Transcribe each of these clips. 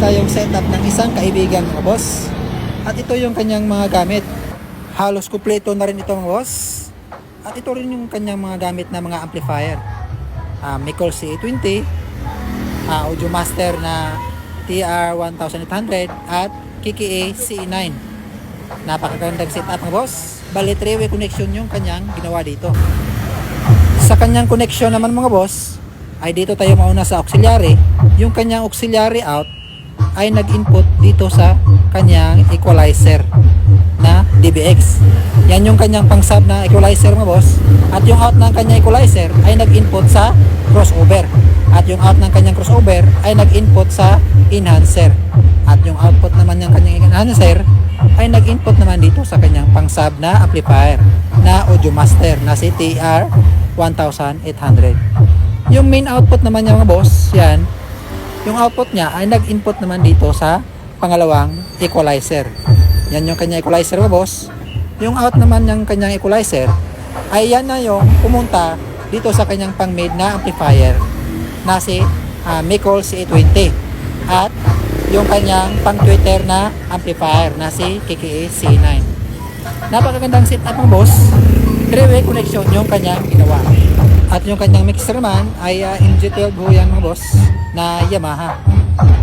tayong setup ng isang kaibigan mga boss. At ito yung kanyang mga gamit. Halos kumpleto na rin ito mga boss. At ito rin yung kanyang mga gamit na mga amplifier. Mikol CA20, Audio Master na TR1800 at KKA CE9. Napakagandang setup mga boss. Bali 3-way connection yung kanyang ginawa dito. Sa kanyang connection naman mga boss, ay dito tayo mauna sa auxiliary. Yung kanyang auxiliary out ay nag-input dito sa kanyang equalizer na DBX. Yan yung kanyang pang-sub na equalizer mga boss. At yung out ng kanyang equalizer ay nag-input sa crossover. At yung out ng kanyang crossover ay nag-input sa enhancer. At yung output naman ng kanyang enhancer ay nag-input naman dito sa kanyang pang-sub na amplifier na Audio Master na si TR1800. Yung main output naman niya mga boss, yan, yung output niya ay nag-input naman dito sa pangalawang equalizer. Yan yung kanyang equalizer mga boss. Yung out naman ng kanyang equalizer ay yan na yung pumunta dito sa kanyang pang-made na amplifier na si Mikol CA20 at yung kanyang pang-tweeter na amplifier na si KKA C9. Napakagandang setup mga boss. 3-way connection yung kanyang ginawa. At yung kanyang mixer naman ay MG12 ho yan mga boss na Yamaha.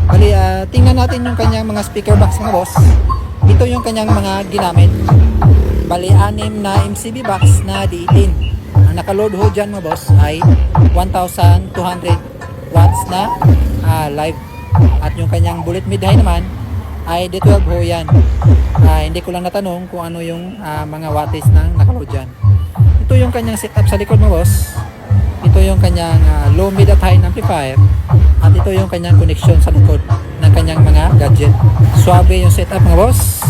Bali, tingnan natin yung kanyang mga speaker box mga boss. Ito yung kanyang mga ginamit. Bali, 6 na MCB box na D18. Ang nakaload ho dyan mga boss ay 1,200 watts na live. At yung kanyang bullet mid-high naman ay D12 ho yan. Hindi ko lang natanong kung ano yung mga wattage na nakaload dyan. Ito yung kanyang setup sa likod mga boss. Ito yung kanyang low, mid at high amplifier. At ito yung kanyang connection sa likod ng kanyang mga gadget. Suabe yung setup mga boss.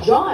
John.